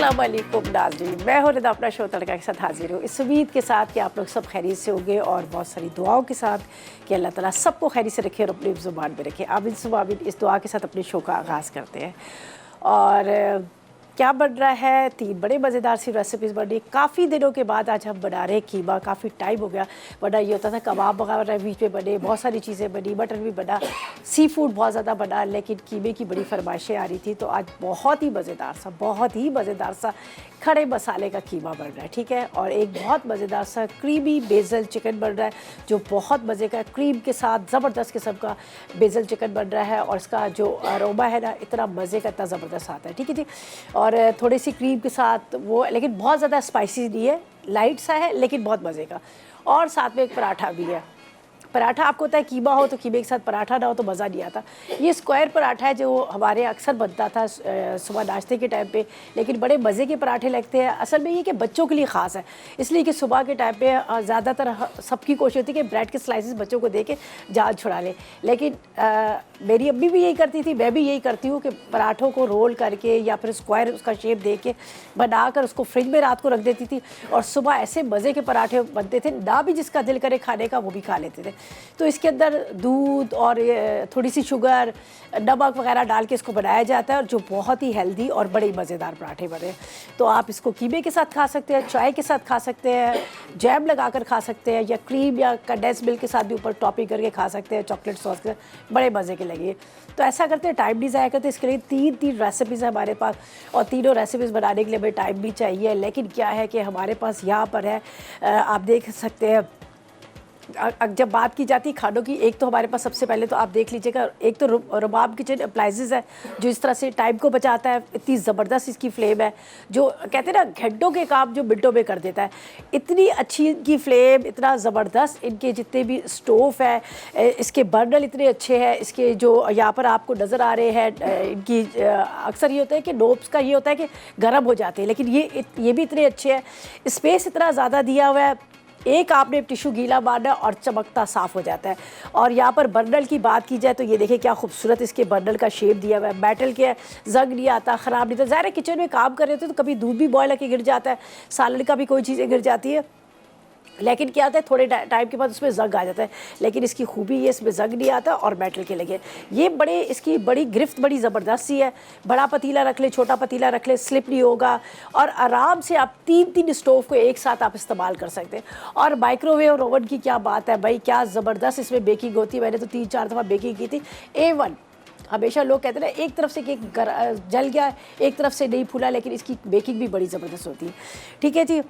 अस्सलाम वालेकुम नाज़रीन, मैं हूं रिदा अपना शो तड़का के साथ हाजिर हूँ इस उम्मीद के साथ कि आप लोग सब खैरियत से होंगे और बहुत सारी दुआओं के साथ कि अल्लाह ताला सबको खैरियत से रखे और अपनी ज़ुबान में रखे। आमिन सुबह आमिन। इस दुआ के साथ अपने शो का आगाज़ करते हैं। और क्या बन रहा है, 3 बड़े मज़ेदार सी रेसिपीज़ बन रही। काफ़ी दिनों के बाद आज हम बना रहे हैं कीमा। काफ़ी टाइम हो गया, वरना ये होता था कबाब वगैरह बीच में बने, बहुत सारी चीज़ें बनी, मटन भी बना, सी फूड बहुत ज़्यादा बना, लेकिन कीमे की बड़ी फरमाइशें आ रही थी। तो आज बहुत ही मज़ेदार सा खड़े मसाले का कीमा बन रहा है, ठीक है। और एक बहुत मज़ेदार सा क्रीमी बेजल चिकन बन रहा है जो बहुत मज़े का, क्रीम के साथ ज़बरदस्त किस्म का बेजल चिकन बन रहा है। और इसका जो अरोमा है ना, इतना मज़े का, इतना ज़बरदस्त आता है, ठीक है जी। और थोड़ी सी क्रीम के साथ वो, लेकिन बहुत ज़्यादा स्पाइसी नहीं है, लाइट सा है लेकिन बहुत मज़े का। और साथ में एक पराठा भी है। पराठा आपको होता है कीमा हो तो कीमे के साथ पराठा ना हो तो मज़ा नहीं आता। ये स्क्वायर पराठा है जो हमारे अक्सर बनता था सुबह नाश्ते के टाइम पे, लेकिन बड़े मज़े के पराठे लगते हैं। असल में ये कि बच्चों के लिए ख़ास है, इसलिए कि सुबह के टाइम पे ज़्यादातर सबकी कोशिश होती है कि ब्रेड के स्लाइसेस बच्चों को दे के जान छुड़ा लें। लेकिन मेरी अम्मी भी यही करती थी, मैं भी यही करती हूँ कि पराठों को रोल करके या फिर स्क्वायर उसका शेप दे के बनाकर उसको फ्रिज में रात को रख देती थी और सुबह ऐसे मज़े के पराठे बनते थे, ना भी जिसका दिल करे खाने का वो भी खा लेते थे। तो इसके अंदर दूध और थोड़ी सी शुगर, नमक वगैरह डाल के इसको बनाया जाता है और जो बहुत ही हेल्दी और बड़े मज़ेदार पराठे बने। तो आप इसको कीमे के साथ खा सकते हैं, चाय के साथ खा सकते हैं, जैम लगाकर खा सकते हैं, या क्रीम या कंडेंस मिल्क के साथ भी ऊपर टॉपिंग करके खा सकते हैं, चॉकलेट सॉस के साथ, बड़े मज़े के लगे। तो ऐसा करते हैं, टाइम नहीं ज़ाया करते। इसके लिए 3 रेसिपीज़ है हमारे पास और तीनों रेसिपीज़ बनाने के लिए हमें टाइम भी चाहिए। लेकिन क्या है कि हमारे पास यहाँ पर है, आप देख सकते हैं, जब बात की जाती है खानों की, एक तो हमारे पास सबसे पहले तो आप देख लीजिएगा, एक तो रुबाब किचन अप्लाइंसेस है जो इस तरह से टाइम को बचाता है। इतनी ज़बरदस्त इसकी फ्लेम है, जो कहते हैं ना घंटों के काम जो मिनटों में कर देता है। इतनी अच्छी इनकी फ्लेम, इतना ज़बरदस्त इनके जितने भी स्टोव है, इसके बर्नल इतने अच्छे हैं। इसके जो यहाँ पर आपको नज़र आ रहे हैं, इनकी अक्सर ये होता है कि नोब्स का ये होता है कि गर्म हो जाते हैं, लेकिन ये भी इतने अच्छे हैं। स्पेस इतना ज़्यादा दिया हुआ है, एक आपने टिशू गीला मारना और चमकता साफ़ हो जाता है। और यहाँ पर बर्नल की बात की जाए तो ये देखिए क्या खूबसूरत इसके बर्नल का शेप दिया हुआ है। मेटल के जंग नहीं आता, ख़राब नहीं था। ज़ाहिर है किचन में काम कर रहे थे तो कभी दूध भी बॉयल होकर गिर जाता है, सालन का भी कोई चीज़ें गिर जाती है, लेकिन क्या होता है थोड़े टाइम के बाद उसमें जंग आ जाता है। लेकिन इसकी खूबी ये, इसमें जंग नहीं आता और मेटल के लगे। ये इसकी बड़ी गिरफ्त बड़ी ज़बरदस्त सी है। बड़ा पतीला रख ले, छोटा पतीला रख ले, स्लिप नहीं होगा और आराम से आप 3 स्टोव को एक साथ आप इस्तेमाल कर सकते हैं। और माइक्रोवेव और ओवन की क्या बात है भाई, क्या ज़बरदस्त इसमें बेकिंग होती है। मैंने तो 3-4 दफ़ा बेकिंग की थी। A1। हमेशा लोग कहते हैं ना एक तरफ से केक जल गया, एक तरफ से नहीं फूला, लेकिन इसकी बेकिंग भी बड़ी ज़बरदस्त होती है, ठीक है जी।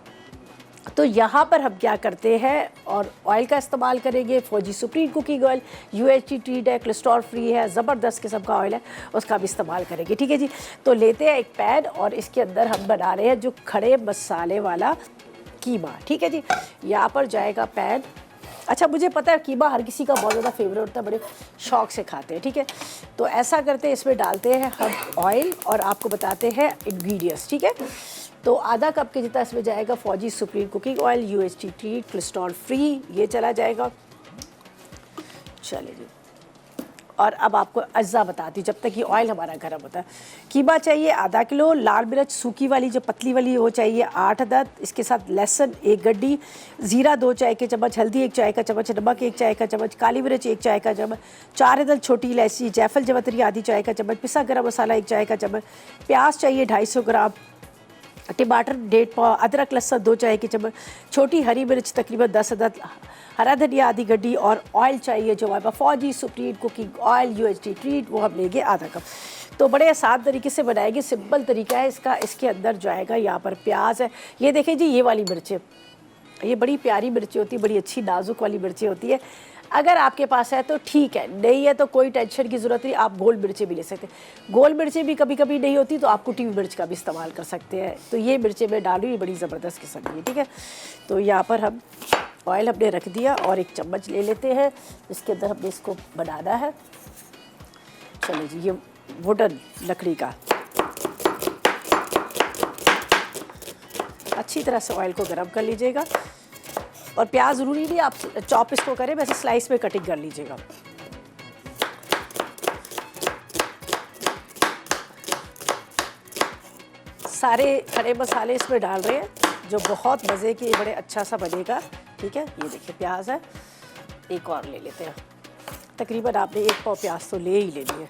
तो यहाँ पर हम क्या करते हैं, और ऑयल का इस्तेमाल करेंगे। फौजी supreme cooking oil, UHT treat है, कोलेस्ट्रॉल फ्री है, ज़बरदस्त किस्म का ऑयल है, उसका भी इस्तेमाल करेंगे, ठीक है जी। तो लेते हैं एक पैन और इसके अंदर हम बना रहे हैं जो खड़े मसाले वाला कीमा, ठीक है जी। यहाँ पर जाएगा पैन। अच्छा, मुझे पता है कीमा हर किसी का बहुत ज़्यादा फेवरेट होता है, बड़े शौक़ से खाते हैं, ठीक है। तो ऐसा करते हैं, इसमें डालते हैं हम ऑयल और आपको बताते हैं इंग्रेडिएंट्स, ठीक है। तो आधा कप के जितना इसमें जाएगा फौजी supreme cooking oil, UHT treat, cholesterol free, ये चला जाएगा। चलिए जी। और अब आपको अज्जा बताती हूँ जब तक ये ऑयल हमारा गर्म होता है। कीमा चाहिए आधा किलो, लाल मिर्च सूखी वाली जो पतली वाली वो चाहिए 8 अदद, इसके साथ लहसुन 1 गड्डी, ज़ीरा 2 चाय के चम्मच, हल्दी 1 चाय का चम्मच, नमक 1 चाय का चम्मच, काली मिर्च 1 चाय का चम्मच, 4 अदद छोटी इलायची, जायफल जवतरी आधी चाय का चम्मच, पिसा गरम मसाला 1 चाय का चम्मच, प्याज चाहिए 250 ग्राम, टमाटर 1.5 पाव, अदरक लहसुन 2 चाय के चम्मच, छोटी हरी मिर्च तकरीबन 10 अदद, हरा धनिया आधी गड्डी, और ऑयल चाहिए जो हमारे पास फौजी supreme cooking oil, UHT treat, वो हम लेंगे आधा कप। तो बड़े आसान तरीके से बनाएंगे, सिंपल तरीका है इसका। इसके अंदर जाएगा यहाँ पर प्याज है, ये देखें जी, ये वाली मिर्चें, ये बड़ी प्यारी मिर्ची होती है, बड़ी अच्छी नाजुक वाली मिर्ची होती है। अगर आपके पास है तो ठीक है, नहीं है तो कोई टेंशन की ज़रूरत नहीं, आप गोल मिर्चें भी ले सकते हैं। गोल मिर्चें भी कभी कभी नहीं होती तो आप कुटी हुई मिर्च का भी इस्तेमाल कर सकते हैं। तो ये मिर्चें मैं डालूँ, ये बड़ी ज़बरदस्त किस्म की, ठीक है। तो यहाँ पर हम ऑयल हमने रख दिया और एक चम्मच ले लेते हैं, इसके अंदर हमने इसको बनाना है। चलिए जी, ये वुडन लकड़ी का, अच्छी तरह से ऑयल को गर्म कर लीजिएगा। और प्याज ज़रूरी नहीं आप चॉप इसको करें, वैसे स्लाइस में कटिंग कर लीजिएगा। सारे खड़े मसाले इसमें डाल रहे हैं जो बहुत मज़े के बड़े अच्छा सा बनेगा। ठीक है, ये देखिए प्याज है, एक और ले लेते हैं। तकरीबन आपने 1 पाव प्याज तो ले ही लेनी है।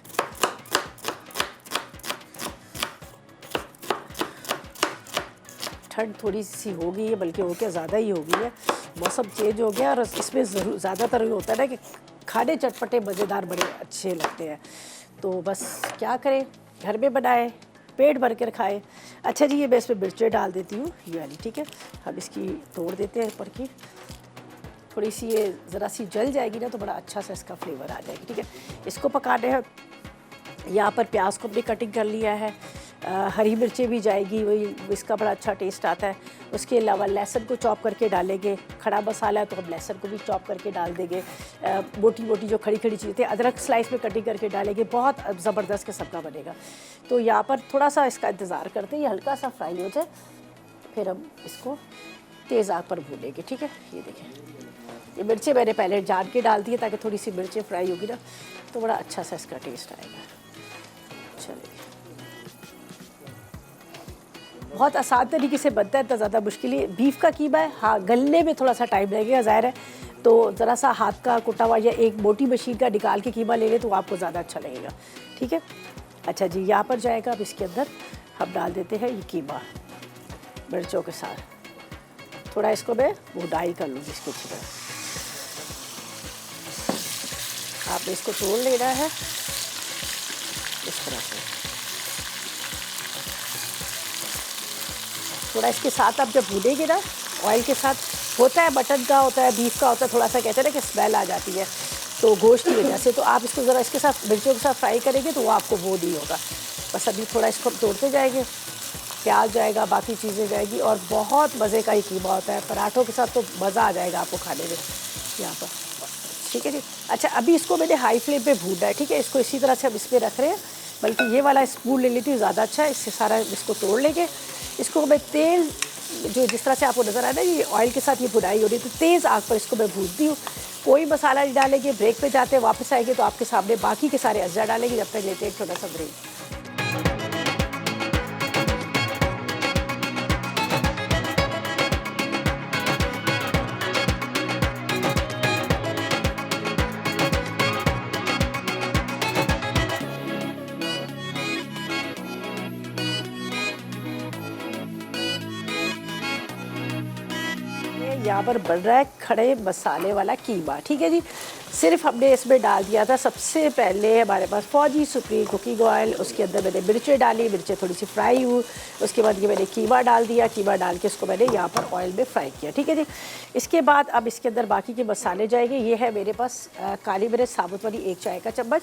ठंड थोड़ी सी हो गई है, बल्कि हो क्या ज़्यादा ही हो गई है, मौसम चेंज हो गया और इसमें ज़रूर ज़्यादातर ये होता है ना कि खाने चटपटे मज़ेदार बड़े अच्छे लगते हैं। तो बस क्या करें, घर में बनाए, पेट भर कर खाएं। अच्छा जी, ये मैं इसमें मिर्चें डाल देती हूँ, ये वाली। ठीक है, हम इसकी तोड़ देते हैं ऊपर की, थोड़ी सी ये ज़रा सी जल जाएगी ना तो बड़ा अच्छा सा इसका फ्लेवर आ जाएगी। ठीक है, इसको पकाने हैं। यहाँ पर प्याज को भी कटिंग कर लिया है, हरी मिर्चें भी जाएगी, वही इसका बड़ा अच्छा टेस्ट आता है। उसके अलावा लहसुन को चॉप करके डालेंगे, खड़ा मसाला है तो हम लहसुन को भी चॉप करके डाल देंगे। मोटी मोटी जो खड़ी खड़ी चीज़ें, अदरक स्लाइस में कटिंग करके डालेंगे, बहुत ज़बरदस्त किस्म का बनेगा। तो यहाँ पर थोड़ा सा इसका इंतज़ार करते हैं, ये हल्का सा फ्राई हो जाए, फिर हम इसको तेज़ आग पर भूनेंगे। ठीक है, ये देखें, ये मिर्चें मैंने पहले जान के डाल दी है ताकि थोड़ी सी मिर्चें फ्राई होगी ना तो बड़ा अच्छा सा इसका टेस्ट आएगा। चलिए, बहुत आसान तरीके से बनता है, इतना ज़्यादा मुश्किल है। बीफ का कीमा है, हाँ गलने में थोड़ा सा टाइम लगेगा ज़ाहिर है, तो ज़रा सा हाथ का कुटा हुआ या एक मोटी मशीन का निकाल के कीमा ले लें तो आपको ज़्यादा अच्छा लगेगा। ठीक है, अच्छा जी, यहाँ पर जाएगा। अब इसके अंदर हम डाल देते हैं ये कीमा मिर्चों के साथ। थोड़ा इसको मैं भुनाई कर लूँगी इसको अच्छी तरह। आपने इसको तोड़ लेना है इस तरह से। थोड़ा इसके साथ आप जब भूनेंगे ना ऑयल के साथ, होता है मटन का होता है, बीफ का होता है, थोड़ा सा कहते हैं ना कि स्मेल आ जाती है तो गोश्त की वजह से, तो आप इसको ज़रा इसके साथ मिर्चों के साथ फ्राई करेंगे तो वो आपको वो नहीं होगा। बस अभी थोड़ा इसको तोड़ते जाएंगे, प्याज जाएगा, बाकी चीज़ें जाएगी और बहुत मज़े का ही कीमा होता है। पराठों के साथ तो मज़ा आ जाएगा आपको खाने में यहाँ पर। ठीक है जी, अच्छा अभी इसको मैंने हाई फ्लेम पे भूनना है। ठीक है, इसको इसी तरह से हम इस पर रख रहे हैं, बल्कि ये वाला स्पून ले लेती हूँ, ज़्यादा अच्छा है, इससे सारा इसको तोड़ लेंगे। इसको मैं तेल जो जिस तरह से आपको नज़र आया ना ये ऑयल के साथ ये भुनाई हो रही है, तो तेज़ आग पर इसको मैं भूनती हूँ। कोई मसाला नहीं डालेंगे, ब्रेक पे जाते हैं, वापस आएंगे तो आपके सामने बाकी के सारे अज्जा डालेंगे। जब तक लेते हैं एक छोटा सा ब्रेक। यहाँ पर बन रहा है खड़े मसाले वाला कीमा। ठीक है जी, सिर्फ हमने इसमें डाल दिया था सबसे पहले हमारे पास फौजी सुप्रीम कुकिंग ऑयल, उसके अंदर मैंने मिर्चें डाली, मिर्चें थोड़ी सी फ्राई हुई, उसके बाद ये मैंने कीमा डाल दिया, कीमा डाल के इसको मैंने यहाँ पर ऑयल में फ्राई किया। ठीक है जी, इसके बाद अब इसके अंदर बाकी के मसाले जाएंगे। ये है मेरे पास काली मिर्च साबुत वाली 1 चाय का चम्मच।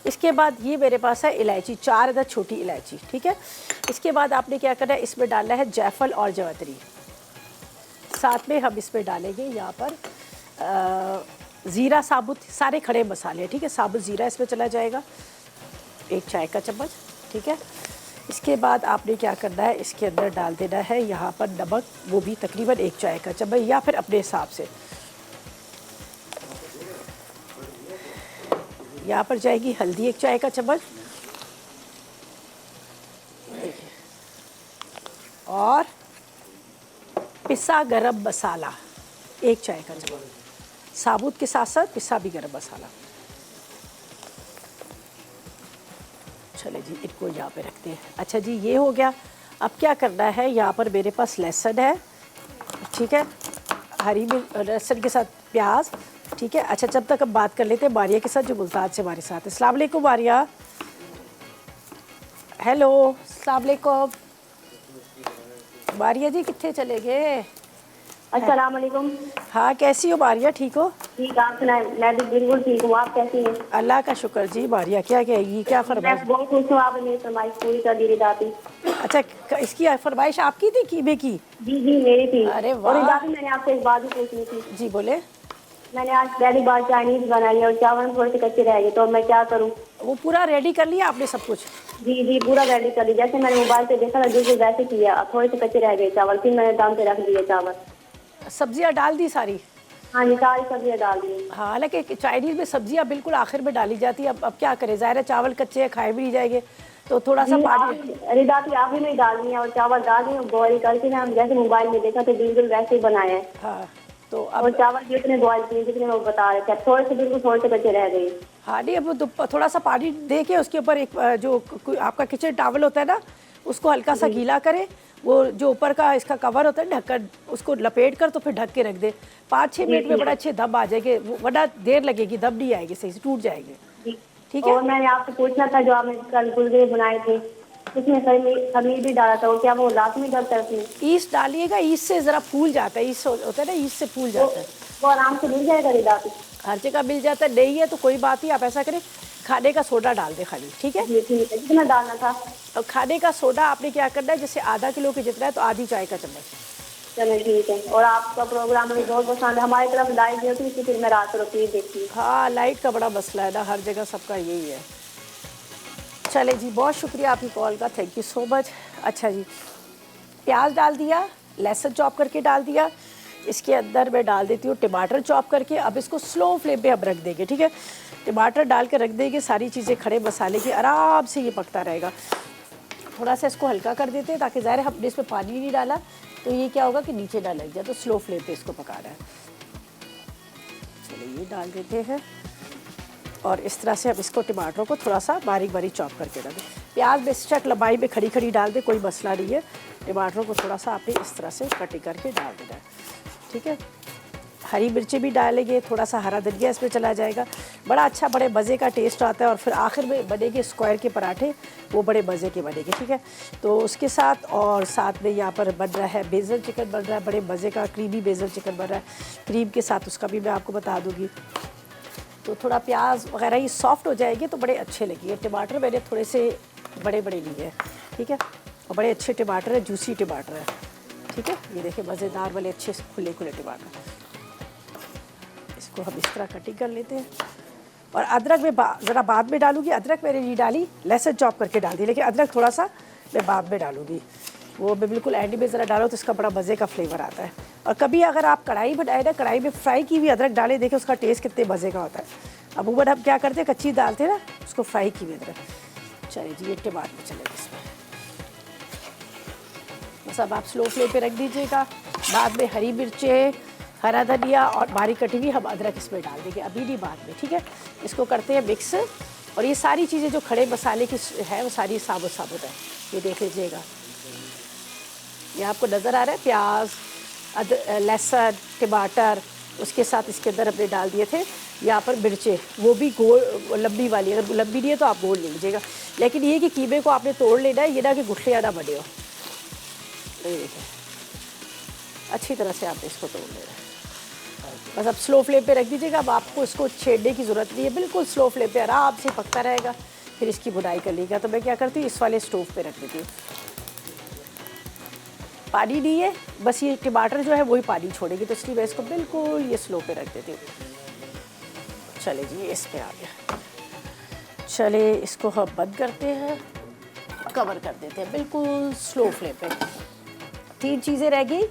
इसके बाद ये मेरे पास है इलायची, 4 अदद छोटी इलायची। ठीक है, इसके बाद आपने क्या करना है, इसमें डालना है जायफल और जवैतरी। साथ में हम इसमें डालेंगे यहाँ पर ज़ीरा साबुत, सारे खड़े मसाले। ठीक है, साबुत ज़ीरा इसमें चला जाएगा 1 चाय का चम्मच। ठीक है, इसके बाद आपने क्या करना है, इसके अंदर डाल देना है यहाँ पर नमक, वो भी तकरीबन 1 चाय का चम्मच या फिर अपने हिसाब से। यहाँ पर जाएगी हल्दी 1 चाय का चम्मच और पिसा गरम मसाला 1 चाय का चम्मच, साबुत के साथ साथ पिसा भी गरम मसाला। चले जी, इनको यहाँ पे रखते हैं। अच्छा जी, ये हो गया। अब क्या करना है, यहाँ पर मेरे पास लहसुन है, ठीक है, हरी मिर्च, लहसुन के साथ प्याज। ठीक है, अच्छा जब तक हम बात कर लेते हैं मारिया के साथ जो मुल्तान से हमारे साथ है। अस्सलाम वालेकुम मारिया। हेलो, अस्सलाम वालेकुम मारिया जी, कितने चले गए? अस्सलाम वालेकुम। हाँ, कैसी हो मारिया, ठीक हो? ठीक, आप सुनाए? मैं भी बिल्कुल ठीक हूँ, आप कैसी हैं? अल्लाह का शुक्र जी। मारिया क्या कहेगी, क्या फरमाइश? मैं बहुत खुश हूँ, आपने मेरी फरमाइश पूरी कर दी दादी। अच्छा, इसकी फरमाइश आपकी थी कीमे की? जी जी मेरी थी। अरे और वाह। दादी, मैंने आपसे एक बात भी पूछनी थी। जी बोले। मैंने आज पहली बार चाइनीज बनाई है और चावल थोड़े से कच्चे रह गए, तो मैं क्या करूँ? वो पूरा रेडी कर लिया आपने सब कुछ? जी जी पूरा रेडी कर ली, जैसे मैंने मोबाइल पे देखा था जैसे वैसे किया। अब थोड़े से कच्चे रह गए चावल, फिर मैंने दाम पे रख दिए चावल। सब्जियां डाल दी सारी? हाँ जी, सारी सब्जियाँ डाल दी। हाँ, हालांकि चाइनीज़ में सब्जियां बिल्कुल आखिर में डाली जाती है। अब क्या करें, ज़ाहिर है चावल कच्चे हैं, खाए भी नहीं जाएंगे, तो थोड़ा सा पानी, रिदा की आखिरी में डालनी है और चावल डाल दें, बॉईल करके ना, हम जैसे मोबाइल में देखा तो बिल्कुल वैसे ही बनाया है। हाँ तो और अब, चावल जितने बॉईल किए जितने वो बता रहे थे, थोड़े से बिल्कुल थोड़े से बचे रह गए। हाँ नहीं, अब तो थोड़ा सा पानी दे के उसके ऊपर एक जो आपका किचन टॉवल होता है ना, उसको हल्का सा गीला करें, वो जो ऊपर का इसका कवर होता है ढक्कन, उसको लपेट कर तो फिर ढक के रख दे। 5-6 मिनट में बड़ा अच्छे दम आ जाएंगे, वरना देर लगेगी, दम नहीं आएगी, सही से टूट जाएंगे। ठीक है। और मैंने आपसे पूछना था, जो आपने कल गुलगुले बनाए थे उसमें खमीर भी डाला था, वो क्या वो लाजमी डलता है उसमें? ईस्ट डालिएगा, ईस्ट से ज़रा फूल जाता है, ईस्ट होता है ना, ईस्ट से फूल जाता है। वो आराम से मिल जाएगा रिदा पे? हर जगह मिल जाता है, नहीं है तो कोई बात नहीं, आप ऐसा करें खाने का सोडा डाल दें खाली, ठीक है। जी ठीक है। कितना डालना था? और खाने का सोडा आपने क्या करना है, जैसे आधा किलो के जितना है तो आधी चाय का चम्मच। चलो ठीक है। और आपका प्रोग्राम मुझे बहुत पसंद है, हमारी तरफ लाइट नहीं होती इसलिए फिर मैं रात को रोटी देखती हूँ। हाँ लाइट का बड़ा मसला है ना, हर जगह सबका यही है। चले जी, बहुत शुक्रिया आपकी कॉल का, थैंक यू सो मच। अच्छा जी, प्याज डाल दिया, लहसुन चॉप करके डाल दिया, इसके अंदर मैं डाल देती हूँ टमाटर चॉप करके। अब इसको स्लो फ्लेम पे हम रख देंगे, ठीक है। टमाटर डाल के रख देंगे, सारी चीज़ें खड़े मसाले की, आराम से ये पकता रहेगा। थोड़ा सा इसको हल्का कर देते हैं ताकि ज़ाहिर है हमने इसमें पानी नहीं डाला तो ये क्या होगा कि नीचे ना लग जाए, तो स्लो फ्लेम पे इसको पकाना है। चलिए ये डाल देते हैं और इस तरह से अब इसको टमाटरों को थोड़ा सा बारीक बारीक चॉप करके डाल दें। प्याज बेशक लंबाई में खड़ी खड़ी डाल दें, कोई मसला नहीं है। टमाटरों को थोड़ा सा आपने इस तरह से कटिंग करके डाल देना है, ठीक है। हरी मिर्ची भी डालेंगे, थोड़ा सा हरा धनिया इसमें चला जाएगा, बड़ा अच्छा बड़े मज़े का टेस्ट आता है। और फिर आखिर में बनेंगे स्क्वायर के पराठे, वो बड़े मज़े के बनेंगे, ठीक है। तो उसके साथ और साथ में यहाँ पर बन रहा है बेजल चिकन, बन रहा है बड़े मज़े का क्रीमी बेजल चिकन बन रहा है क्रीम के साथ, उसका भी मैं आपको बता दूँगी। तो थोड़ा प्याज वगैरह ये सॉफ्ट हो जाएगी तो बड़े अच्छे लगेंगे। टमाटर मैंने थोड़े से बड़े बड़े लिए हैं, ठीक है, और बड़े अच्छे टमाटर है, जूसी टमाटर है, ठीक है। ये देखिए मज़ेदार वाले अच्छे खुले खुले टमाटर, इसको हम इस तरह कटिंग कर लेते हैं। और अदरक में ज़रा बाद में डालूंगी, अदरक मैंने नहीं डाली, लहसुन चॉप करके डाल दी, लेकिन अदरक थोड़ा सा मैं बाद में डालूंगी, वो मैं बिल्कुल एंड में ज़रा डालो तो इसका बड़ा मज़े का फ्लेवर आता है। और कभी अगर आप कढ़ाई बनाए ना, कढ़ाई में फ्राई की हुई अदरक डालें, देखें उसका टेस्ट कितने मज़े का होता है। अब ऊपर हम क्या करते हैं, कच्ची डालते हैं ना, उसको फ्राई की हुई अदरक। चलिए जी, ये टमाटर चलेगा इसमें, बस अब आप स्लो फ्लेम पे रख दीजिएगा। बाद में हरी मिर्चें, हरा धनिया और बारीक कटी हुई हम अदरक इसमें डाल देंगे, अभी नहीं बाद में, ठीक है। इसको करते हैं मिक्स। और ये सारी चीज़ें जो खड़े मसाले की है वो सारी साबुत साबुत है, ये देख लीजिएगा, ये आपको नज़र आ रहा है। प्याज, लहसुन, टमाटर, उसके साथ इसके अंदर हमने डाल दिए थे यहाँ पर मिर्चें, वो भी गोल लंबी वाली, अगर लंबी नहीं है तो आप गोल ले लीजिएगा। लेकिन ये कि कीमे को आपने तोड़ लेना है, ये ना कि गुठलियाँ ना बने हो। ये देखिए अच्छी तरह से आपने इसको तोड़ लेना है, बस अब स्लो फ्लेम पे रख दीजिएगा। अब आपको इसको छेड़ने की ज़रूरत नहीं है, बिल्कुल स्लो फ्लेम पे आराम से पकता रहेगा, फिर इसकी बुनाई कर लीजिएगा। तो मैं क्या करती हूँ, इस वाले स्टोव पे रख देती हूँ, पानी नहीं है, बस ये टमाटर जो है वही पानी छोड़ेगी, तो इसलिए मैं इसको बिल्कुल ये स्लो पे रख देती हूँ। चले जी, इस पे आ गया। चले इसको हम बंद करते हैं, कवर कर देते हैं बिल्कुल स्लो फ्लेम पे। 3 चीज़ें रह गई,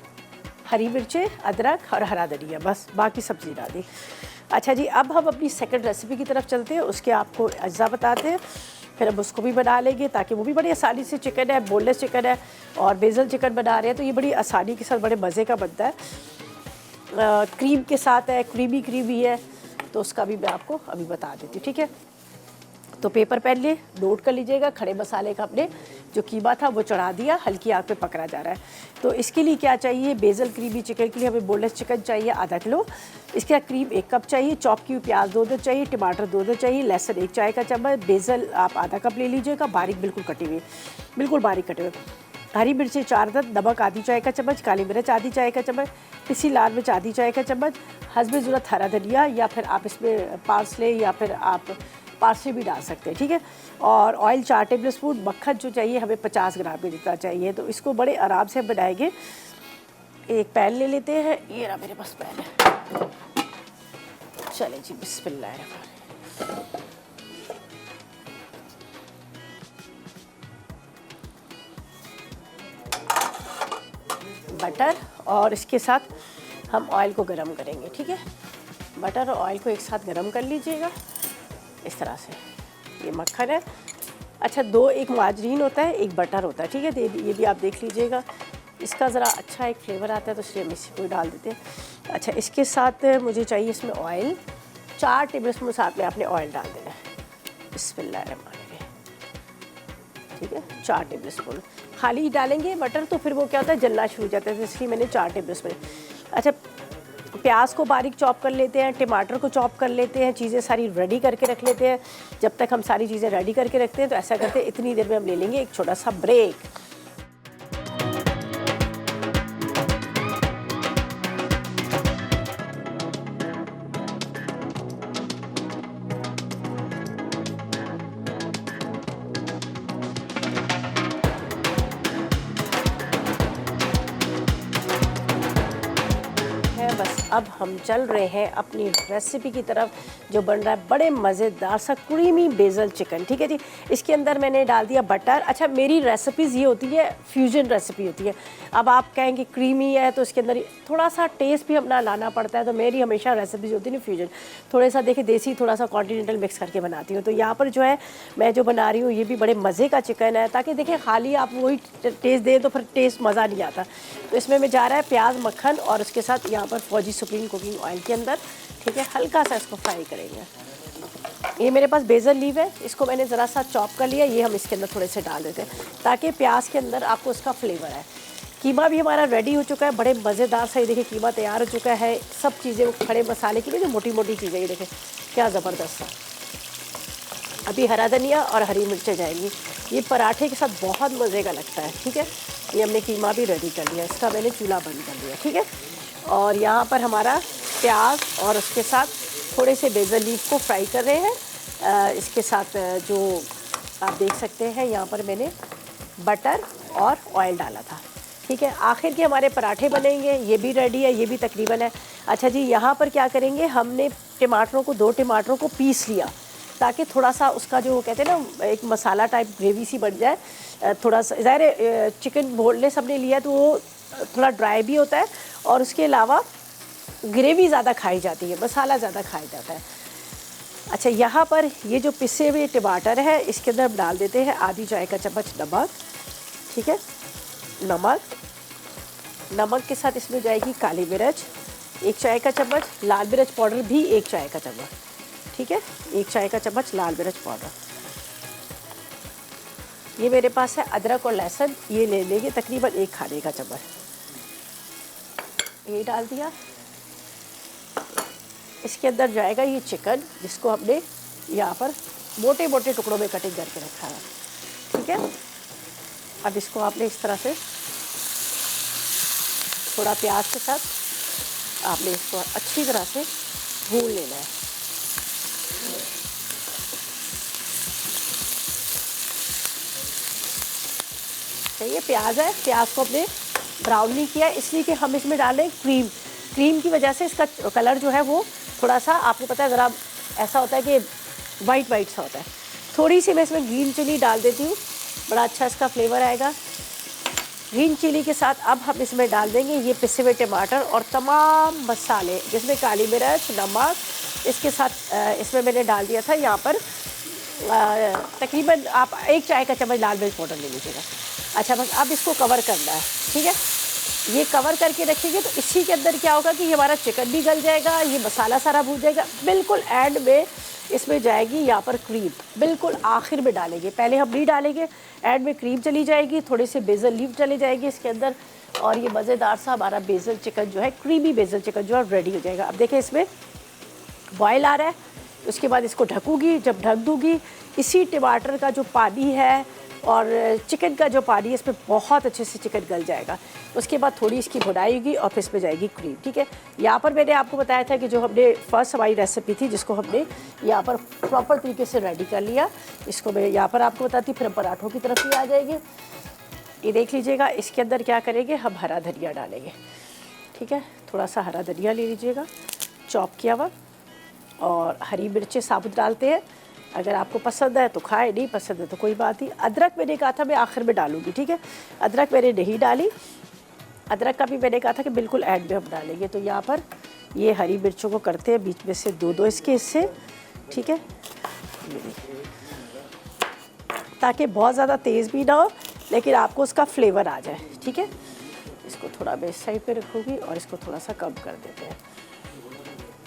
हरी मिर्चें, अदरक और हरा धनिया, बस बाकी सब्ज़ी डाल दी। अच्छा जी, अब हम अपनी सेकंड रेसिपी की तरफ चलते हैं, उसके आपको अज्जा बताते हैं, फिर हम उसको भी बना लेंगे ताकि वो भी बड़ी आसानी से, चिकन है, बोनलेस चिकन है और बेजल चिकन बना रहे हैं तो ये बड़ी आसानी के साथ बड़े मज़े का बनता है, क्रीम के साथ है, क्रीमी क्रीमी है, तो उसका भी मैं आपको अभी बता देती हूँ, ठीक है। तो पेपर पेन ले नोट कर लीजिएगा, खड़े मसाले का अपने जो कीमा था वो चढ़ा दिया, हल्की आग पे पकड़ा जा रहा है। तो इसके लिए क्या चाहिए, बेजल क्रीमी चिकन के लिए हमें बोनलेस चिकन चाहिए आधा किलो, इसके बाद क्रीम 1 कप चाहिए, चॉप की हुई प्याज 2 चाहिए, टमाटर 2 चाहिए, लहसुन 1 चाय का चम्मच, बेजल आप आधा कप ले लीजिएगा, बारीक बिल्कुल कटे हुए, बिल्कुल बारीक कटे हुए, हरी मिर्ची 4 नमक आधी चाय का चम्मच, काली मिर्च आधी चाय का चम्मच, पिसी लाल मिर्च आधी चाय का चम्मच, हस्बे ज़रूरत हरा धनिया या फिर आप इसमें पार्सले या फिर आप पार्सले भी डाल सकते हैं, ठीक है। और ऑयल 4 टेबल स्पून, मक्खन जो चाहिए हमें 50 ग्राम के जितना चाहिए। तो इसको bड़े आराम से बनाएंगे। एक पैन ले लेते हैं, ये रहा मेरे पास पैन है। चले जी, बिस्मिल्लाह। बटर और इसके साथ हम ऑयल को गरम करेंगे, ठीक है। बटर और ऑयल को एक साथ गरम कर लीजिएगा इस तरह से। ये मक्खन है, अच्छा, दो, एक माजरीन होता है, एक बटर होता है, ठीक है। तो ये भी आप देख लीजिएगा, इसका ज़रा अच्छा एक फ्लेवर आता है, तो इसलिए हम इसी को डाल देते हैं। अच्छा, इसके साथ मुझे चाहिए इसमें ऑयल, 4 टेबल स्पून साथ में आपने ऑयल डाल देना है। बिस्मिल्लाहिर्रहमानिर्रहीम, ठीक है, 4 टेबल स्पून। खाली डालेंगे बटर तो फिर वो क्या होता है, जलना शुरू हो जाता है, तो इसलिए मैंने 4 टेबल स्पून। अच्छा, प्याज को बारीक चॉप कर लेते हैं, टमाटर को चॉप कर लेते हैं, चीज़ें सारी रेडी करके रख लेते हैं। जब तक हम सारी चीज़ें रेडी करके रखते हैं तो ऐसा करते हैं, इतनी देर में हम ले लेंगे एक छोटा सा ब्रेक। बस अब हम चल रहे हैं अपनी रेसिपी की तरफ, जो बन रहा है बड़े मज़ेदार सा क्रीमी बेसल चिकन, ठीक है जी। इसके अंदर मैंने डाल दिया बटर। अच्छा, मेरी रेसिपीज़ ये होती है, फ्यूजन रेसिपी होती है। अब आप कहेंगे क्रीमी है तो इसके अंदर थोड़ा सा टेस्ट भी अपना लाना पड़ता है, तो मेरी हमेशा रेसिपीज़ होती है ना फ्यूजन, थोड़ा सा देखिए देसी, थोड़ा सा कॉन्टिनेंटल मिक्स करके बनाती हूँ। तो यहाँ पर जो है मैं जो बना रही हूँ ये भी बड़े मज़े का चिकन है, ताकि देखिए खाली आप वही टेस्ट दें तो फिर टेस्ट मज़ा नहीं आता। तो इसमें में जा रहा है प्याज, मक्खन और उसके साथ यहाँ पर फौजी सुप्रीम कुकिंग ऑयल के अंदर, ठीक है, हल्का सा इसको फ्राई करेंगे। ये मेरे पास बेसल लीव है, इसको मैंने ज़रा सा चॉप कर लिया, ये हम इसके अंदर थोड़े से डाल देते हैं ताकि प्याज के अंदर आपको उसका फ्लेवर है। कीमा भी हमारा रेडी हो चुका है, बड़े मज़ेदार सा, ये देखिए कीमा तैयार हो चुका है। सब चीज़ें खड़े मसाले की, जो मोटी मोटी चीज़ें, ये देखें क्या ज़बरदस्त सा। अभी हरा धनिया और हरी मिर्चें जाएंगी, ये पराठे के साथ बहुत मज़े का लगता है, ठीक है। ये हमने कीमा भी रेडी कर लिया, इसका मैंने चूल्हा बंद कर लिया, ठीक है। और यहाँ पर हमारा प्याज और उसके साथ थोड़े से बेसल लीफ को फ्राई कर रहे हैं। इसके साथ जो आप देख सकते हैं यहाँ पर मैंने बटर और ऑयल डाला था, ठीक है। आखिर के हमारे पराठे बनेंगे, ये भी रेडी है, ये भी तकरीबन है। अच्छा जी, यहाँ पर क्या करेंगे, हमने टमाटरों को, 2 टमाटरों को पीस लिया ताकि थोड़ा सा उसका जो कहते हैं ना एक मसाला टाइप ग्रेवी सी बन जाए। थोड़ा सा ज़ाहिर चिकन बोनलेस हमने लिया तो वो थोड़ा ड्राई भी होता है और उसके अलावा ग्रेवी ज़्यादा खाई जाती है, मसाला ज़्यादा खाया जाता है। अच्छा, यहाँ पर ये जो पिसे हुए टमाटर है इसके अंदर डाल देते हैं आधी चाय का चम्मच नमक, ठीक है। नमक के साथ इसमें जाएगी काली मिर्च 1 चाय का चम्मच, लाल मिर्च पाउडर भी 1 चाय का चम्मच, ठीक है, 1 चाय का चम्मच लाल मिर्च पाउडर। ये मेरे पास है अदरक और लहसुन, ये ले लेंगे तकरीबन 1 खाने का चम्मच, ये डाल दिया। इसके अंदर जाएगा ये चिकन जिसको हमने यहाँ पर मोटे मोटे टुकड़ों में कटिंग करके रखा है, ठीक है। अब इसको आपने इस तरह से थोड़ा प्याज के साथ आपने इसको अच्छी तरह से भून लेना है। ये प्याज है, प्याज को हमने ब्राउन नहीं किया इसलिए कि हम इसमें डालें क्रीम। क्रीम की वजह से इसका कलर जो है वो थोड़ा सा, आपको पता है, ज़रा ऐसा होता है कि वाइट वाइट सा होता है। थोड़ी सी मैं इसमें ग्रीन चिली डाल देती हूँ, बड़ा अच्छा इसका फ्लेवर आएगा। ग्रीन चिली के साथ अब हम इसमें डाल देंगे ये पिसे हुए टमाटर और तमाम मसाले, जिसमें काली मिर्च, नमक, इसके साथ इसमें मैंने डाल दिया था यहाँ पर तकरीबन आप 1 चाय का चम्मच लाल मिर्च पाउडर ले लीजिएगा। अच्छा, बस अब इसको कवर करना है, ठीक है। ये कवर करके रखेंगे तो इसी के अंदर क्या होगा कि हमारा चिकन भी गल जाएगा, ये मसाला सारा भून जाएगा। बिल्कुल एंड में इसमें जाएगी यहाँ पर क्रीम, बिल्कुल आखिर में डालेंगे, पहले हम नहीं डालेंगे, एंड में क्रीम चली जाएगी, थोड़े से बेसल लीफ चले जाएगी इसके अंदर, और ये मज़ेदार सा हमारा बेसल चिकन जो है, क्रीमी बेसल चिकन जो है रेडी हो जाएगा। अब देखिए इसमें बॉयल आ रहा है, उसके बाद इसको ढकूँगी। जब ढक दूँगी, इसी टमाटर का जो पानी है और चिकन का जो पानी है, इसमें बहुत अच्छे से चिकन गल जाएगा। उसके बाद थोड़ी इसकी भुनाई होगी और फिर इसमें जाएगी क्रीम, ठीक है। यहाँ पर मैंने आपको बताया था कि जो हमने फर्स्ट हमारी रेसिपी थी जिसको हमने यहाँ पर प्रॉपर तरीके से रेडी कर लिया, इसको मैं यहाँ पर आपको बताती, फिर हम पराठों की तरफ ही आ जाएंगे। ये देख लीजिएगा, इसके अंदर क्या करेंगे, हम हरा धनिया डालेंगे, ठीक है। थोड़ा सा हरा धनिया ले लीजिएगा चॉप किया हुआ, और हरी मिर्चें साबुत डालते हैं, अगर आपको पसंद है तो खाए, नहीं पसंद है तो कोई बात नहीं। अदरक मैंने कहा था मैं आखिर में डालूंगी, ठीक है, अदरक मैंने नहीं डाली। अदरक का भी मैंने कहा था कि बिल्कुल एंड में हम डालेंगे। तो यहाँ पर ये हरी मिर्चों को करते हैं बीच में से 2-2 इसके हिस्से, ठीक है। ताकि बहुत ज़्यादा तेज़ भी ना हो लेकिन आपको उसका फ्लेवर आ जाए। ठीक है, इसको थोड़ा मैं इस साइड पे रखूँगी और इसको थोड़ा सा कम कर देते हैं।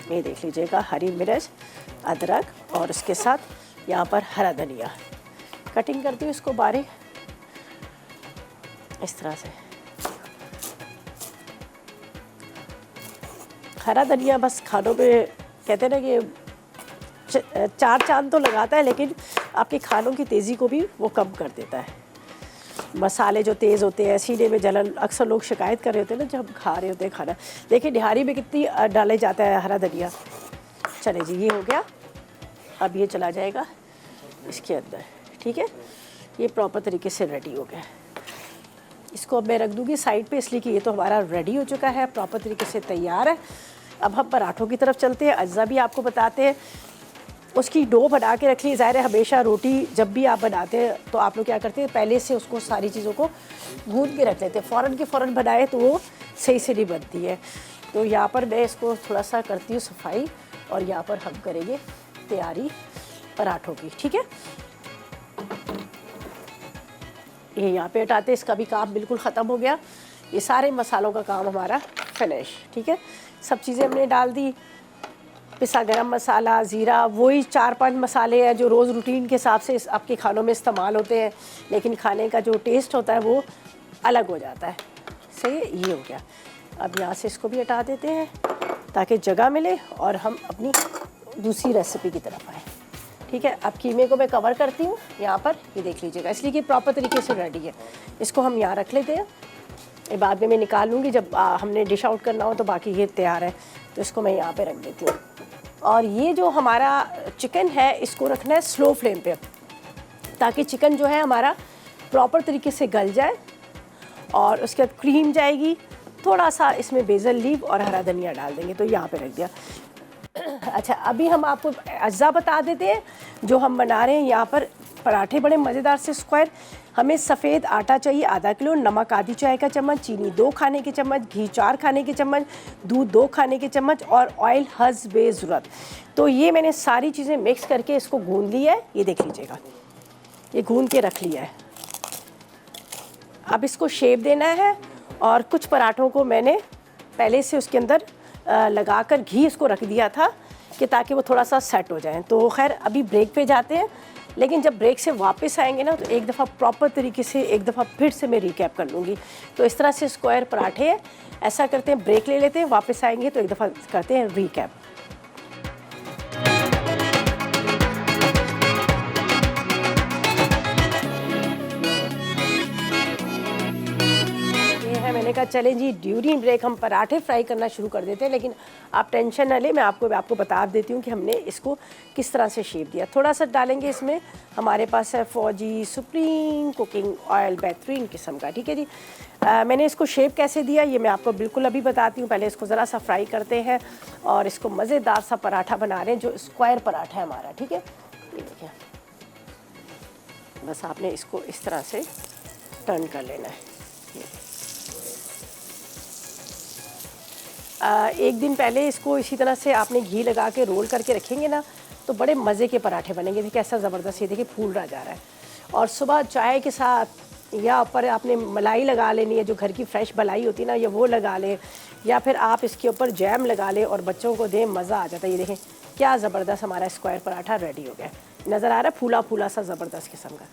ये देख लीजिएगा, हरी मिर्च, अदरक और उसके साथ यहाँ पर हरा धनिया कटिंग करती हूँ इसको बारीक इस तरह से। हरा धनिया बस खानों में कहते हैं ना कि चार चांद तो लगाता है लेकिन आपके खानों की तेज़ी को भी वो कम कर देता है। मसाले जो तेज़ होते हैं, सीने में जलन, अक्सर लोग शिकायत कर रहे होते हैं ना जब खा रहे होते हैं खाना। देखिए निहारी में कितनी डाले जाता है हरा धनिया। चले जी, ये हो गया। अब ये चला जाएगा इसके अंदर। ठीक है, ये प्रॉपर तरीके से रेडी हो गया। इसको अब मैं रख दूँगी साइड पे, इसलिए कि ये तो हमारा रेडी हो चुका है, प्रॉपर तरीके से तैयार है। अब हम पराठों की तरफ चलते हैं। अज्जा भी आपको बताते हैं। उसकी डो बना के रख ली। ज़ाहिर है हमेशा रोटी जब भी आप बनाते हैं तो आप लोग क्या करते हैं, पहले से उसको सारी चीज़ों को गूंद के रख लेते हैं। फ़ौरन की फ़ौरन बनाए तो वो सही से नहीं बनती है। तो यहाँ पर मैं इसको थोड़ा सा करती हूँ सफाई और यहाँ पर हम करेंगे तैयारी पराठों की। ठीक है, ये यहाँ पे हटाते, इसका भी काम बिल्कुल ख़त्म हो गया। ये सारे मसालों का काम हमारा फिनिश। ठीक है, सब चीज़ें हमने डाल दी। पिसा गरम मसाला, ज़ीरा, वही 4-5 मसाले हैं जो रोज़ रूटीन के हिसाब से आपके खानों में इस्तेमाल होते हैं, लेकिन खाने का जो टेस्ट होता है वो अलग हो जाता है। सही है, ये हो गया। अब यहाँ से इसको भी हटा देते हैं ताकि जगह मिले और हम अपनी दूसरी रेसिपी की तरफ आएँ। ठीक है, अब कीमे को मैं कवर करती हूँ यहाँ पर, ये देख लीजिएगा, इसलिए कि प्रॉपर तरीके से रेडी है। इसको हम यहाँ रख लेते हैं। ये बाद में मैं निकाल लूँगी जब हमने डिश आउट करना हो, तो बाकी ये तैयार है। तो इसको मैं यहाँ पे रख देती हूँ। और ये जो हमारा चिकन है इसको रखना है स्लो फ्लेम पे, ताकि चिकन जो है हमारा प्रॉपर तरीके से गल जाए और उसके बाद क्रीम जाएगी। थोड़ा सा इसमें बेसल लीव और हरा धनिया डाल देंगे। तो यहाँ पे रख दिया। अच्छा, अभी हम आपको अज्जा बता देते हैं जो हम बना रहे हैं। यहाँ पर पराठे बड़े मज़ेदार से स्क्वायर। हमें सफ़ेद आटा चाहिए आधा किलो, नमक आधी चाय का चम्मच, चीनी 2 खाने के चम्मच, घी 4 खाने के चम्मच, दूध 2 खाने के चम्मच और ऑयल हस्बे ज़रूरत। तो ये मैंने सारी चीज़ें मिक्स करके इसको गूंद लिया है। ये देख लीजिएगा, ये गूंद के रख लिया है। अब इसको शेप देना है और कुछ पराठों को मैंने पहले से उसके अंदर लगाकर घी इसको रख दिया था कि ताकि वो थोड़ा सा सेट हो जाए। तो खैर अभी ब्रेक पे जाते हैं, लेकिन जब ब्रेक से वापस आएंगे ना तो एक दफ़ा प्रॉपर तरीके से एक दफ़ा फिर से मैं रिकैप कर लूँगी। तो इस तरह से स्क्वायर पराठे हैं। ऐसा करते हैं, ब्रेक ले लेते हैं, वापस आएंगे तो एक दफ़ा करते हैं रिकैप। मैंने कहा चलें जी, ड्यूरिंग ब्रेक हम पराठे फ्राई करना शुरू कर देते हैं, लेकिन आप टेंशन न लें, मैं आपको बता देती हूँ कि हमने इसको किस तरह से शेप दिया। थोड़ा सा डालेंगे इसमें, हमारे पास है फौजी सुप्रीम कुकिंग ऑयल, बेहतरीन किस्म का। ठीक है जी, मैंने इसको शेप कैसे दिया ये मैं आपको बिल्कुल अभी बताती हूँ। पहले इसको ज़रा सा फ्राई करते हैं और इसको मज़ेदार सा पराठा बना रहे हैं जो स्क्वायर पराठा है हमारा। ठीक है, ये देखिए, बस आपने इसको इस तरह से टर्न कर लेना है। एक दिन पहले इसको इसी तरह से आपने घी लगा के रोल करके रखेंगे ना तो बड़े मज़े के पराठे बनेंगे। देखिए कैसा ज़बरदस्त, ये देखिए फूल रहा जा रहा है। और सुबह चाय के साथ या ऊपर आपने मलाई लगा लेनी है, जो घर की फ्रेश मलाई होती है ना, या वो लगा लें, या फिर आप इसके ऊपर जैम लगा लें और बच्चों को दें, मज़ा आ जाता है। ये देखें क्या ज़बरदस्त हमारा स्क्वायर पराठा रेडी हो गया। नज़र आ रहा है फूला फूला सा ज़बरदस्त किस्म का।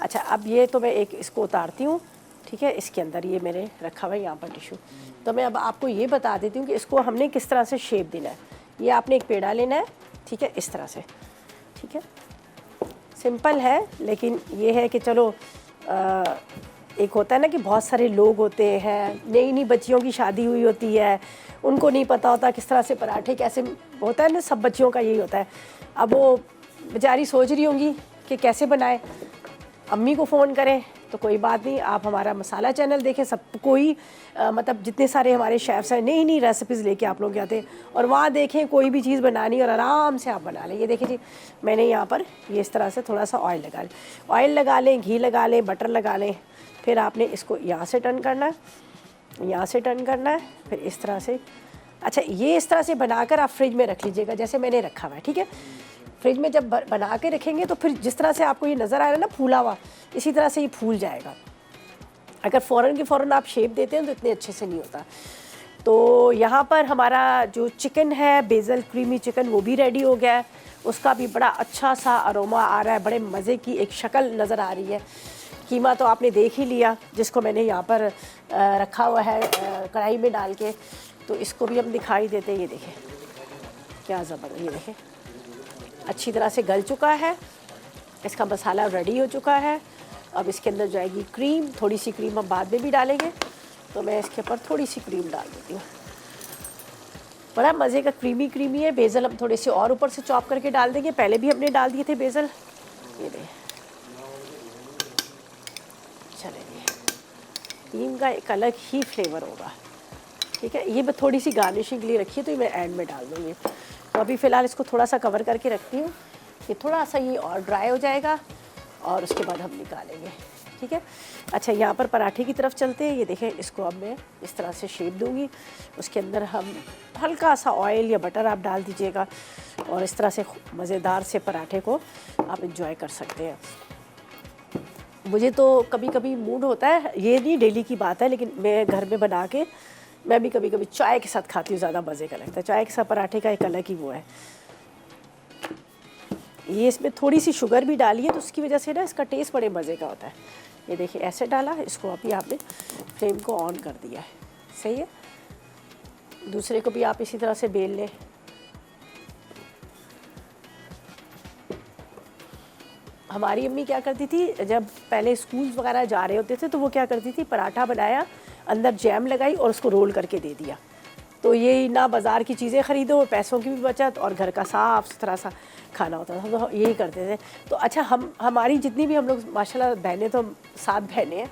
अच्छा, अब ये तो मैं एक इसको उतारती हूँ। ठीक है, इसके अंदर ये मेरे रखा हुआ है यहाँ पर टिशू। तो मैं अब आपको ये बता देती हूँ कि इसको हमने किस तरह से शेप देना है। ये आपने एक पेड़ा लेना है, ठीक है, इस तरह से। ठीक है, सिंपल है, लेकिन ये है कि चलो एक होता है ना कि बहुत सारे लोग होते हैं, नई नई बच्चियों की शादी हुई होती है, उनको नहीं पता होता किस तरह से पराठे कैसे होता है ना, सब बच्चियों का यही होता है। अब वो बेचारी सोच रही होंगी कि कैसे बनाए, अम्मी को फ़ोन करें तो कोई बात नहीं, आप हमारा मसाला चैनल देखें। सब कोई मतलब जितने सारे हमारे शेफ़्स हैं नई नई रेसिपीज़ लेके आप लोग आते हैं, और वहाँ देखें कोई भी चीज़ बनानी और आराम से आप बना लें। ये देखिए जी, मैंने यहाँ पर ये इस तरह से थोड़ा सा ऑयल लगा लें, घी लगा लें, बटर लगा लें। फिर आपने इसको यहाँ से टर्न करना है, यहाँ से टर्न करना है, फिर इस तरह से। अच्छा, ये इस तरह से बनाकर आप फ्रिज में रख लीजिएगा जैसे मैंने रखा हुआ है। ठीक है, फ्रिज में जब बना के रखेंगे तो फिर जिस तरह से आपको ये नज़र आ रहा है ना फूला हुआ, इसी तरह से ये फूल जाएगा। अगर फ़ौरन की फ़ौरन आप शेप देते हैं तो इतने अच्छे से नहीं होता। तो यहाँ पर हमारा जो चिकन है, बेज़ल क्रीमी चिकन, वो भी रेडी हो गया है। उसका भी बड़ा अच्छा सा अरोमा आ रहा है, बड़े मज़े की एक शक्ल नज़र आ रही है। कीमा तो आपने देख ही लिया, जिसको मैंने यहाँ पर रखा हुआ है कढ़ाई में डाल के। तो इसको भी हम दिखाई देते हैं। ये देखें क्या ज़बरदस्त, ये देखें अच्छी तरह से गल चुका है, इसका मसाला रेडी हो चुका है। अब इसके अंदर जाएगी क्रीम, थोड़ी सी क्रीम हम बाद में भी डालेंगे, तो मैं इसके ऊपर थोड़ी सी क्रीम डाल देती हूँ। बड़ा मज़े का क्रीमी क्रीमी है। बेज़ल हम थोड़े से और ऊपर से चॉप करके डाल देंगे, पहले भी हमने डाल दिए थे बेज़ल। ये देखें, चलिए क्रीम का एक अलग ही फ्लेवर होगा, ठीक है। ये मैं थोड़ी सी गार्निशिंग के लिए रखी है, तो ये मैं एंड में डाल दूँगी। तो अभी फ़िलहाल इसको थोड़ा सा कवर करके रखती हूँ, ये थोड़ा सा ये और ड्राई हो जाएगा और उसके बाद हम निकालेंगे, ठीक है। अच्छा, यहाँ पर पराठे की तरफ चलते हैं। ये देखें, इसको अब मैं इस तरह से शेप दूँगी, उसके अंदर हम हल्का सा ऑयल या बटर आप डाल दीजिएगा और इस तरह से मज़ेदार से पराठे को आप इंजॉय कर सकते हैं। मुझे तो कभी कभी मूड होता है, ये नहीं डेली की बात है, लेकिन मैं घर में बना के मैं भी कभी कभी चाय के साथ खाती हूँ, ज़्यादा मज़े का लगता है। चाय के साथ पराठे का एक अलग ही वो है। ये इसमें थोड़ी सी शुगर भी डाली है, तो उसकी वजह से ना इसका टेस्ट बड़े मज़े का होता है। ये देखिए ऐसे डाला, इसको अभी आपने फ्लेम को ऑन कर दिया है, सही है। दूसरे को भी आप इसी तरह से बेल लें। हमारी अम्मी क्या करती थी, जब पहले स्कूल वगैरह जा रहे होते थे तो वो क्या करती थी, पराठा बनाया, अंदर जैम लगाई और उसको रोल करके दे दिया। तो ये ना बाज़ार की चीज़ें ख़रीदो, पैसों की भी बचत, और घर का साफ़ सुथरा सा खाना होता था, तो यही करते थे। तो अच्छा, हमारी जितनी भी हम लोग माशाल्लाह बहनें, तो 7 बहनें हैं,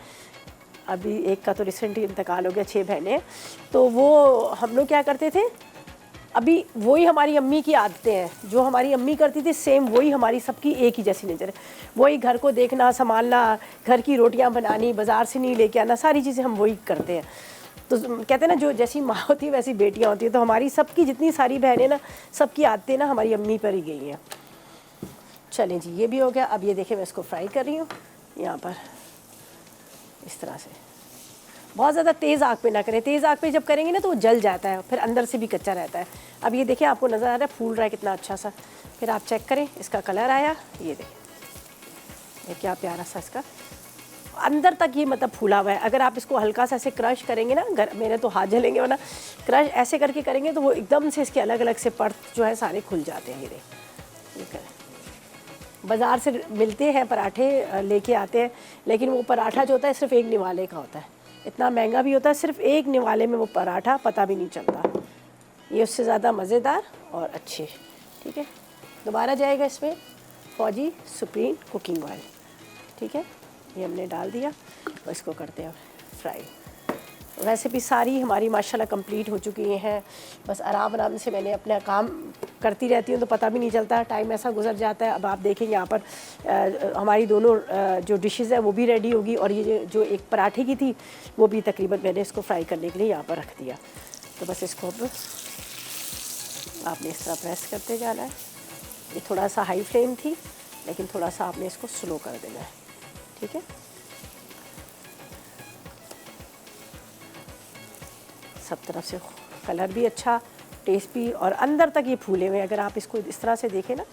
अभी एक का तो रिसेंटली इंतकाल हो गया, 6 बहनें हैं। तो वो हम लोग क्या करते थे, अभी वही हमारी अम्मी की आदतें हैं, जो हमारी अम्मी करती थी सेम वही हमारी सबकी एक ही जैसी नेचर है। वही घर को देखना, संभालना, घर की रोटियां बनानी, बाज़ार से नहीं लेके आना, सारी चीज़ें हम वही करते हैं। तो कहते हैं ना, जो जैसी माँ होती है वैसी बेटियां होती हैं। तो हमारी सबकी जितनी सारी बहनें ना, सबकी आदतें ना हमारी अम्मी पर ही गई हैं। चलें जी, ये भी हो गया। अब ये देखें, मैं इसको फ्राई कर रही हूँ यहाँ पर इस तरह से। बहुत ज़्यादा तेज़ आग पे ना करें, तेज़ आग पे जब करेंगे ना तो वो जल जाता है, फिर अंदर से भी कच्चा रहता है। अब ये देखिए, आपको नज़र आ रहा है फूल रहा है कितना अच्छा सा। फिर आप चेक करें, इसका कलर आया, ये देखें, ये क्या प्यारा सा इसका अंदर तक ये मतलब फूला हुआ है। अगर आप इसको हल्का सा ऐसे क्रश करेंगे ना, मेरे तो हाथ जलेंगे, वरना क्रश ऐसे करके करेंगे तो वो एकदम से इसके अलग अलग से परत जो है सारे खुल जाते हैं। ये देखें, ये करें। बाज़ार से मिलते हैं पराठे, लेके आते हैं, लेकिन वो पराठा जो होता है सिर्फ एक निवाले का होता है, इतना महंगा भी होता है, सिर्फ एक निवाले में वो पराठा पता भी नहीं चलता। ये उससे ज़्यादा मज़ेदार और अच्छे, ठीक है। दोबारा जाएगा इसमें फौजी सुप्रीम कुकिंग ऑयल, ठीक है, ये हमने डाल दिया और इसको करते हैं फ्राई। वैसे भी सारी हमारी माशाल्लाह कंप्लीट हो चुकी हैं, बस आराम आराम से मैंने अपना काम करती रहती हूँ, तो पता भी नहीं चलता, टाइम ऐसा गुजर जाता है। अब आप देखेंगे यहाँ पर हमारी दोनों जो डिशेज़ है वो भी रेडी होगी, और ये जो एक पराठे की थी वो भी तकरीबन मैंने इसको फ्राई करने के लिए यहाँ पर रख दिया। तो बस इसको अब आपने इस तरह प्रेस करते जाना है। ये थोड़ा सा हाई फ्लेम थी, लेकिन थोड़ा सा आपने इसको स्लो कर देना है, ठीक है। सब तरफ से कलर भी अच्छा, टेस्ट भी, और अंदर तक ये फूले हुए। अगर आप इसको इस तरह से देखें ना,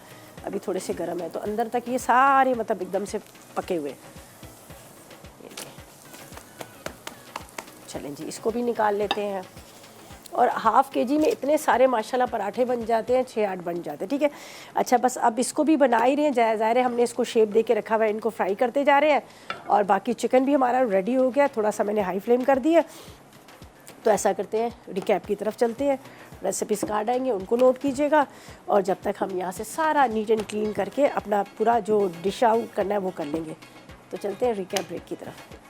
अभी थोड़े से गर्म है, तो अंदर तक ये सारे मतलब एकदम से पके हुए। चलें जी, इसको भी निकाल लेते हैं। और हाफ़ केजी में इतने सारे माशाल्लाह पराठे बन जाते हैं, 6-8 बन जाते हैं, ठीक है। अच्छा, बस अब इसको भी बना ही रहे हैं, ज़ाहिर है हमने इसको शेप दे के रखा हुआ है, इनको फ्राई करते जा रहे हैं। और बाकी चिकन भी हमारा रेडी हो गया, थोड़ा सा मैंने हाई फ्लेम कर दी है। तो ऐसा करते हैं, रिकैप की तरफ चलते हैं, रेसिपीज़ कार्ड आएंगे उनको नोट कीजिएगा, और जब तक हम यहाँ से सारा नीट एंड क्लीन करके अपना पूरा जो डिश आउट करना है वो कर लेंगे। तो चलते हैं रिकैप ब्रेक की तरफ।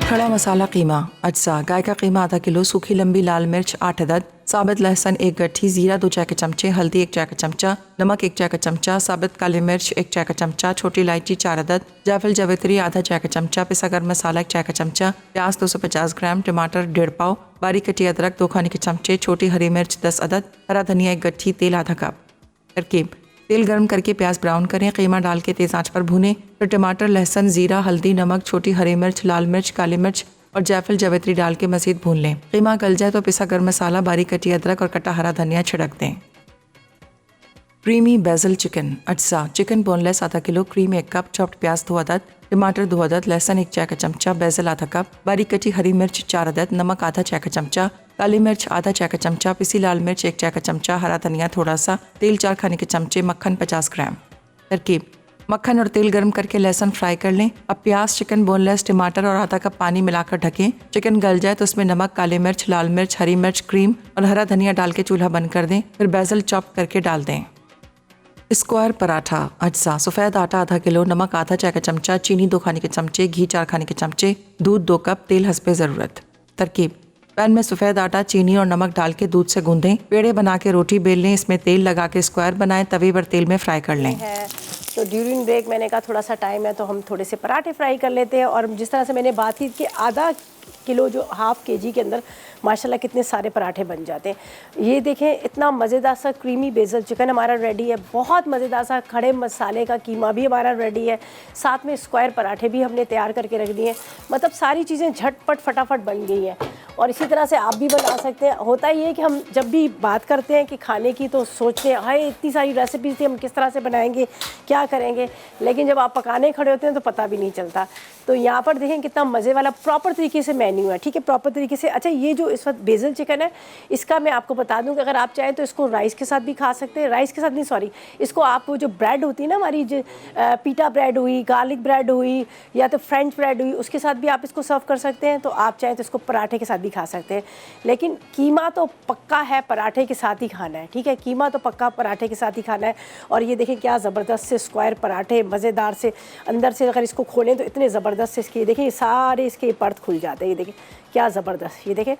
खड़ा मसाला कीमा अज्जा गाय का कीमा आधा किलो, सूखी लंबी लाल मिर्च 8 अदद, साबित लहसुन 1 गट्ठी, जीरा 2 चाय के चमचे, हल्दी 1 चाय का चमचा, नमक 1 चाय का चमचा, साबित काली मिर्च 1 चाय का चमचा, छोटी इलायची 4 अदद, जायफल जावित्री आधा चाय का चमचा, पिसा गर्म मसाला 1 चाय का चमचा, प्याज 250 ग्राम, टमाटर 1.5 पाव, बारीक कटी अदरक 2 खाने के चमचे, छोटी हरी मिर्च 10 अदद, हरा धनिया 1 गट्ठी, तेल आधा कप। तरकीब: तेल गर्म करके प्याज ब्राउन करें, कीमा डाल के तेज आंच पर भूनें, फिर टमाटर, लहसुन, जीरा, हल्दी, नमक, छोटी हरी मिर्च, लाल मिर्च, काली मिर्च और जायफल जावित्री डाल के मज़ीद भून लें। कीमा गल जाए तो पिसा गर्म मसाला, बारीक कटी अदरक और कटा हरा धनिया छिड़क दें। क्रीमी बेजल चिकन अज्जा चिकन बोनलेस आधा किलो, क्रीम 1 कप, चॉप्ड प्याज 2 अदद, टमाटर 2 अदद, लहसुन 1 चाय का चमचा, बेजल आधा कप, बारीक कटी हरी मिर्च 4 अदद, नमक आधा चाय का चमचा, काली मिर्च आधा चाय का चमचा, पिसी लाल मिर्च 1 चाय का चमचा, हरा धनिया थोड़ा सा, तेल 4 खाने के चमचे, मक्खन 50 ग्राम। तरकीब: मक्खन और तेल गर्म करके लहसुन फ्राई कर लें। अब प्याज, चिकन बोनलेस, टमाटर और आधा कप पानी मिलाकर ढकें। चिकन गल जाए तो उसमें नमक, काली मिर्च, लाल मिर्च, हरी मिर्च, क्रीम और हरा धनिया डाल के चूल्हा बंद कर दें। फिर बेजल चॉप करके डाल दें। स्क्वायर पराठा अज्जा सफ़ेद आटा आधा किलो, नमक आधा चाय का चमचा, चीनी 2 खाने के चमचे, घी 4 खाने के चमचे, दूध 2 कप, तेल हस्बे ज़रूरत। तरकीब: पैन में सफ़ेद आटा, चीनी और नमक डाल के दूध से गूंदें। पेड़े बना के रोटी बेल लें, इसमें तेल लगा के स्क्वायर बनाएं, तवे पर तेल में फ्राई कर लें। तो ड्यूरिंग ब्रेक मैंने कहा थोड़ा सा टाइम है तो हम थोड़े से पराठे फ्राई कर लेते हैं। और जिस तरह से मैंने बात की कि आधा किलो जो हाफ केजी के अंदर माशाल्लाह कितने सारे पराठे बन जाते हैं। ये देखें इतना मज़ेदार सा क्रीमी बेजल चिकन हमारा रेडी है, बहुत मज़ेदार सा खड़े मसाले का कीमा भी हमारा रेडी है, साथ में स्क्वायर पराठे भी हमने तैयार करके रख दिए हैं। मतलब सारी चीज़ें झटपट फटाफट बन गई हैं और इसी तरह से आप भी बना सकते हैं। होता ही है कि हम जब भी बात करते हैं कि खाने की तो सोचते हैं हाय इतनी सारी रेसिपीज़ थी, हम किस तरह से बनाएंगे, क्या करेंगे, लेकिन जब आप पकाने खड़े होते हैं तो पता भी नहीं चलता। तो यहाँ पर देखें कितना मज़े वाला प्रॉपर तरीके से मेन्यू है, ठीक है, प्रॉपर तरीके से। अच्छा, ये जो इस वक्त बेजल चिकन है इसका मैं आपको बता दूं कि अगर आप चाहें तो इसको राइस के साथ भी खा सकते हैं, राइस के साथ नहीं सॉरी, इसको आप वो जो ब्रेड होती है ना हमारी, जो पीटा ब्रेड हुई, गार्लिक ब्रेड हुई या तो फ्रेंच ब्रेड हुई, उसके साथ भी आप इसको सर्व कर सकते हैं। तो आप चाहें तो इसको पराठे के साथ भी खा सकते हैं, लेकिन कीमा तो पक्का है पराठे के साथ ही खाना है, ठीक है, कीमा तो पक्का पराठे के साथ ही खाना है। और ये देखें क्या ज़बरदस्त से स्क्वायर पराठे मज़ेदार से, अंदर से अगर इसको खोलें तो इतने ज़बरदस्त से इसके देखें सारे इसके पर्द खुल जाते हैं। ये देखें क्या ज़बरदस्त, ये देखें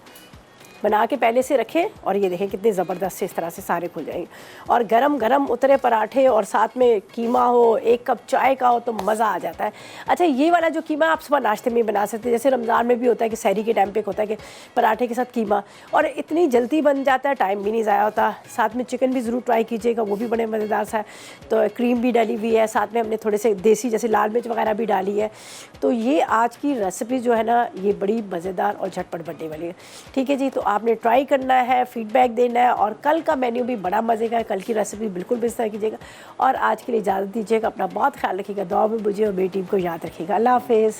बना के पहले से रखें और ये देखें कितने ज़बरदस्त से इस तरह से सारे खुल जाएंगे। और गरम गरम उतरे पराठे और साथ में कीमा हो, 1 कप चाय का हो तो मज़ा आ जाता है। अच्छा, ये वाला जो कीमा आप सुबह नाश्ते में बना सकते हैं, जैसे रमज़ान में भी होता है कि सहरी के टाइम पे होता है कि पराठे के साथ कीमा, और इतनी जल्दी बन जाता है, टाइम भी नहीं ज़ाया होता। साथ में चिकन भी ज़रूर ट्राई कीजिएगा, वो भी बड़े मज़ेदार सा है। तो क्रीम भी डाली हुई है, साथ में हमने थोड़े से देसी जैसे लाल मिर्च वगैरह भी डाली है। तो ये आज की रेसिपी जो है ना ये बड़ी मज़ेदार और झटपट बनने वाली है, ठीक है जी। तो आपने ट्राई करना है, फीडबैक देना है, और कल का मेन्यू भी बड़ा मज़े का है, कल की रेसिपी बिल्कुल मिस ना कीजिएगा। और आज के लिए इजाज़त दीजिएगा, अपना बहुत ख्याल रखिएगा, दुआ में मुझे और मेरी टीम को याद रखिएगा। अल्लाह हाफ़िज़।